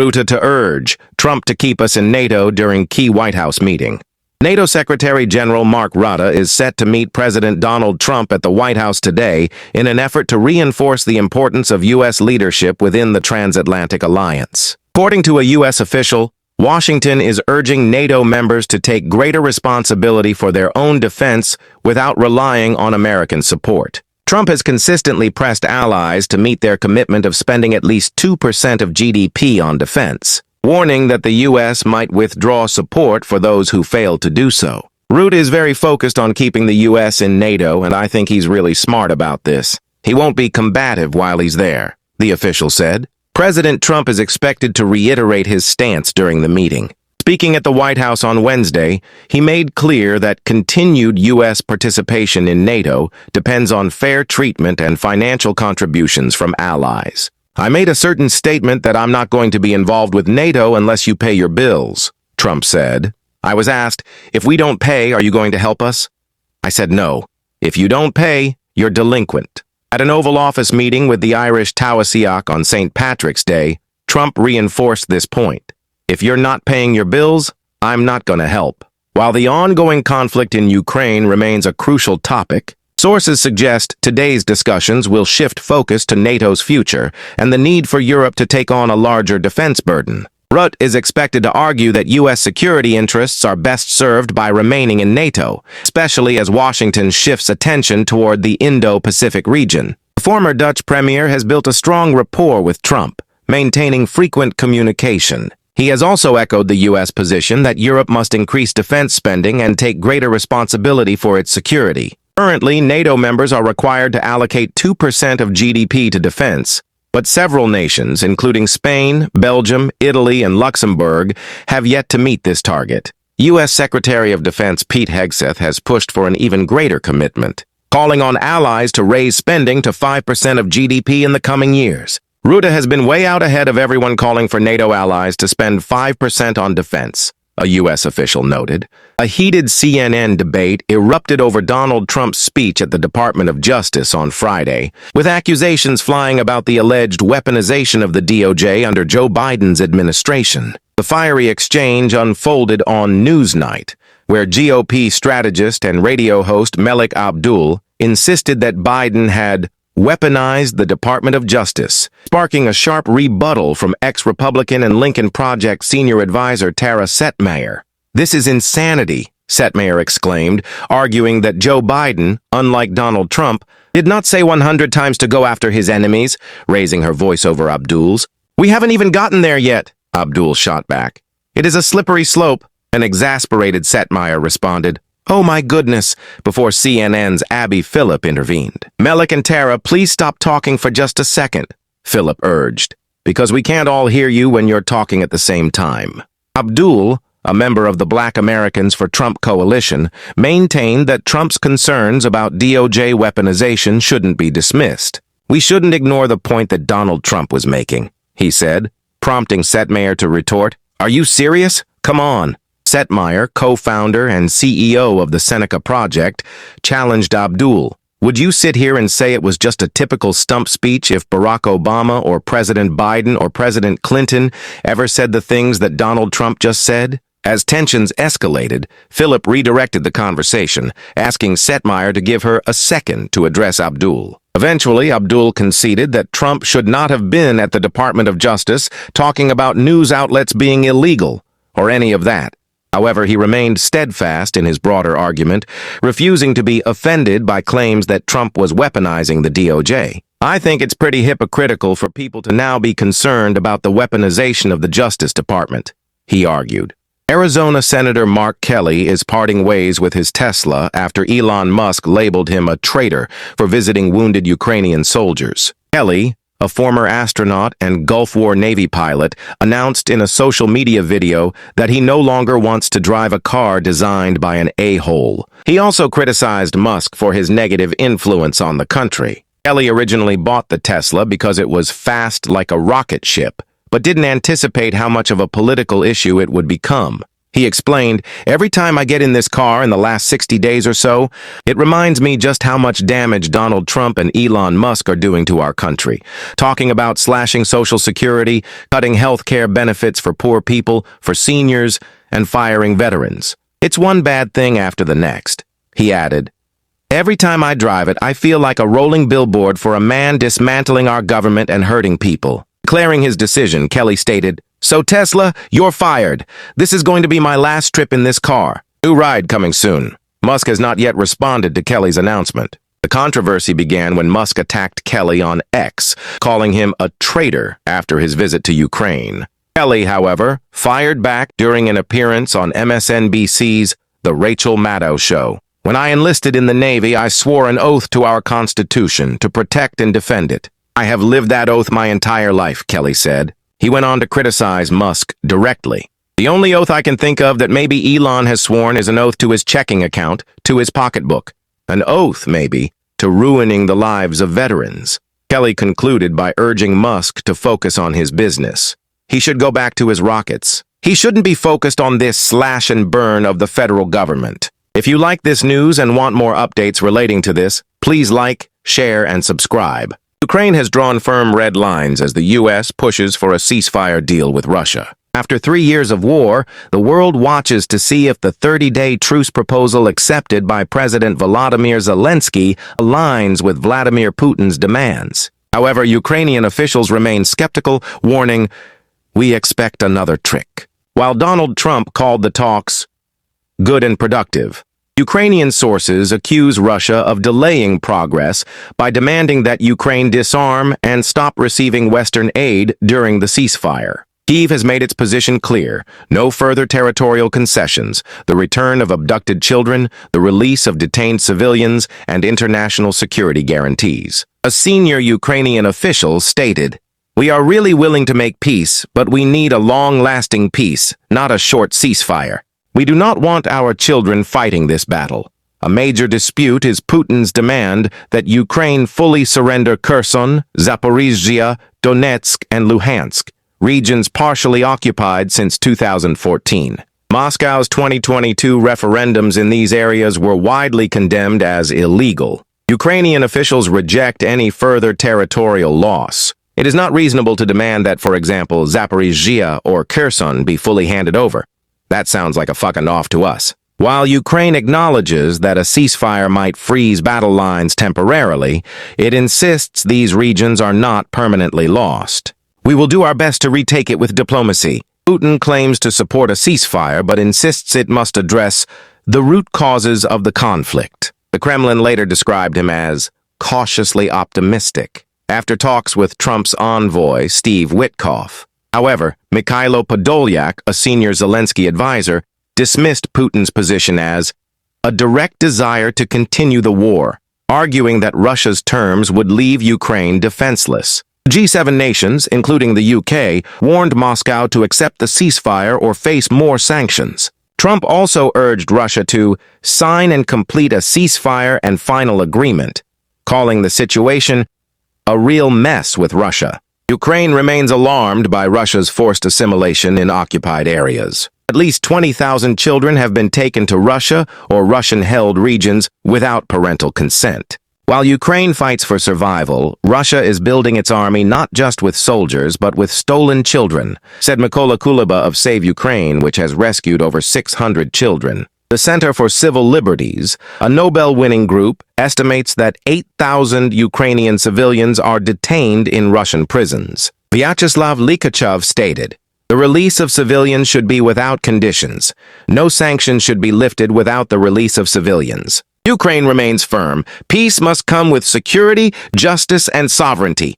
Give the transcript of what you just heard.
Rutte to urge Trump to keep us in NATO during key White House meeting. NATO Secretary General Mark Rutte is set to meet President Donald Trump at the White House today in an effort to reinforce the importance of U.S. leadership within the transatlantic alliance. According to a U.S. official, Washington is urging NATO members to take greater responsibility for their own defense without relying on American support. Trump has consistently pressed allies to meet their commitment of spending at least 2% of GDP on defense, warning that the U.S. might withdraw support for those who fail to do so. Rutte is very focused on keeping the U.S. in NATO, and I think he's really smart about this. He won't be combative while he's there, the official said. President Trump is expected to reiterate his stance during the meeting. Speaking at the White House on Wednesday, he made clear that continued U.S. participation in NATO depends on fair treatment and financial contributions from allies. "I made a certain statement that I'm not going to be involved with NATO unless you pay your bills," Trump said. "I was asked, if we don't pay, are you going to help us? I said no. If you don't pay, you're delinquent." At an Oval Office meeting with the Irish Taoiseach on St. Patrick's Day, Trump reinforced this point. "If you're not paying your bills, I'm not going to help." While the ongoing conflict in Ukraine remains a crucial topic, sources suggest today's discussions will shift focus to NATO's future and the need for Europe to take on a larger defense burden. Rutte is expected to argue that U.S. security interests are best served by remaining in NATO, especially as Washington shifts attention toward the Indo-Pacific region. The former Dutch premier has built a strong rapport with Trump, maintaining frequent communication. He has also echoed the U.S. position that Europe must increase defense spending and take greater responsibility for its security. Currently, NATO members are required to allocate 2% of GDP to defense, but several nations, including Spain, Belgium, Italy, and Luxembourg, have yet to meet this target. U.S. Secretary of Defense Pete Hegseth has pushed for an even greater commitment, calling on allies to raise spending to 5% of GDP in the coming years. Rutte has been way out ahead of everyone calling for NATO allies to spend 5% on defense, a U.S. official noted. A heated CNN debate erupted over Donald Trump's speech at the Department of Justice on Friday, with accusations flying about the alleged weaponization of the DOJ under Joe Biden's administration. The fiery exchange unfolded on Newsnight, where GOP strategist and radio host Malik Abdul insisted that Biden had weaponized the Department of Justice, sparking a sharp rebuttal from ex-Republican and Lincoln Project senior advisor Tara Setmayer. "This is insanity," Setmayer exclaimed, arguing that Joe Biden, unlike Donald Trump, did not say 100 times to go after his enemies, raising her voice over Abdul's. "We haven't even gotten there yet," Abdul shot back. "It is a slippery slope," an exasperated Setmayer responded. "Oh my goodness," before CNN's Abby Phillip intervened. "Malik and Tara, please stop talking for just a second," Phillip urged, "because we can't all hear you when you're talking at the same time." Abdul, a member of the Black Americans for Trump coalition, maintained that Trump's concerns about DOJ weaponization shouldn't be dismissed. "We shouldn't ignore the point that Donald Trump was making," he said, prompting Setmayer to retort, "Are you serious? Come on." Setmayer, co-founder and CEO of the Seneca Project, challenged Abdul. "Would you sit here and say it was just a typical stump speech if Barack Obama or President Biden or President Clinton ever said the things that Donald Trump just said?" As tensions escalated, Phillip redirected the conversation, asking Setmayer to give her a second to address Abdul. Eventually, Abdul conceded that Trump should not have been at the Department of Justice talking about news outlets being illegal, or any of that. However, he remained steadfast in his broader argument, refusing to be offended by claims that Trump was weaponizing the DOJ. "I think it's pretty hypocritical for people to now be concerned about the weaponization of the Justice Department," he argued. Arizona Senator Mark Kelly is parting ways with his Tesla after Elon Musk labeled him a traitor for visiting wounded Ukrainian soldiers. Kelly, a former astronaut and Gulf War Navy pilot, announced in a social media video that he no longer wants to drive a car designed by an a-hole. He also criticized Musk for his negative influence on the country. Kelly originally bought the Tesla because it was fast like a rocket ship, but didn't anticipate how much of a political issue it would become. He explained, "Every time I get in this car in the last 60 days or so, it reminds me just how much damage Donald Trump and Elon Musk are doing to our country. Talking about slashing Social Security, cutting health care benefits for poor people, for seniors, and firing veterans. It's one bad thing after the next." He added, "Every time I drive it, I feel like a rolling billboard for a man dismantling our government and hurting people." Declaring his decision, Kelly stated, "So Tesla, you're fired. This is going to be my last trip in this car. New ride coming soon." Musk has not yet responded to Kelly's announcement. The controversy began when Musk attacked Kelly on X, calling him a traitor after his visit to Ukraine. Kelly, however, fired back during an appearance on MSNBC's The Rachel Maddow Show. "When I enlisted in the Navy, I swore an oath to our Constitution to protect and defend it. I have lived that oath my entire life," Kelly said. He went on to criticize Musk directly. "The only oath I can think of that maybe Elon has sworn is an oath to his checking account, to his pocketbook. An oath, maybe, to ruining the lives of veterans." Kelly concluded by urging Musk to focus on his business. He should go back to his rockets. He shouldn't be focused on this slash and burn of the federal government. If you like this news and want more updates relating to this, please like, share, and subscribe. Ukraine has drawn firm red lines as the U.S. pushes for a ceasefire deal with Russia. After 3 years of war, the world watches to see if the 30-day truce proposal accepted by President Volodymyr Zelensky aligns with Vladimir Putin's demands. However, Ukrainian officials remain skeptical, warning, "We expect another trick." While Donald Trump called the talks good and productive, Ukrainian sources accuse Russia of delaying progress by demanding that Ukraine disarm and stop receiving Western aid during the ceasefire. Kyiv has made its position clear: no further territorial concessions, the return of abducted children, the release of detained civilians, and international security guarantees. A senior Ukrainian official stated, "We are really willing to make peace, but we need a long-lasting peace, not a short ceasefire. We do not want our children fighting this battle. A major dispute is Putin's demand that Ukraine fully surrender Kherson, Zaporizhzhia, Donetsk, and Luhansk, regions partially occupied since 2014. Moscow's 2022 referendums in these areas were widely condemned as illegal. Ukrainian officials reject any further territorial loss. It is not reasonable to demand that, for example, Zaporizhzhia or Kherson be fully handed over. That sounds like a fucking off to us." While Ukraine acknowledges that a ceasefire might freeze battle lines temporarily, it insists these regions are not permanently lost. "We will do our best to retake it with diplomacy." Putin claims to support a ceasefire but insists it must address the root causes of the conflict. The Kremlin later described him as cautiously optimistic after talks with Trump's envoy, Steve Witkoff. However, Mikhailo Podolyak, a senior Zelensky advisor, dismissed Putin's position as a direct desire to continue the war, arguing that Russia's terms would leave Ukraine defenseless. G7 nations, including the UK, warned Moscow to accept the ceasefire or face more sanctions. Trump also urged Russia to sign and complete a ceasefire and final agreement, calling the situation a real mess with Russia. Ukraine remains alarmed by Russia's forced assimilation in occupied areas. At least 20,000 children have been taken to Russia or Russian-held regions without parental consent. While Ukraine fights for survival, Russia is building its army not just with soldiers but with stolen children, said Mykola Kuleba of Save Ukraine, which has rescued over 600 children. The Center for Civil Liberties, a Nobel-winning group, estimates that 8,000 Ukrainian civilians are detained in Russian prisons. Vyacheslav Likachev stated, "The release of civilians should be without conditions. No sanctions should be lifted without the release of civilians." Ukraine remains firm. Peace must come with security, justice, and sovereignty.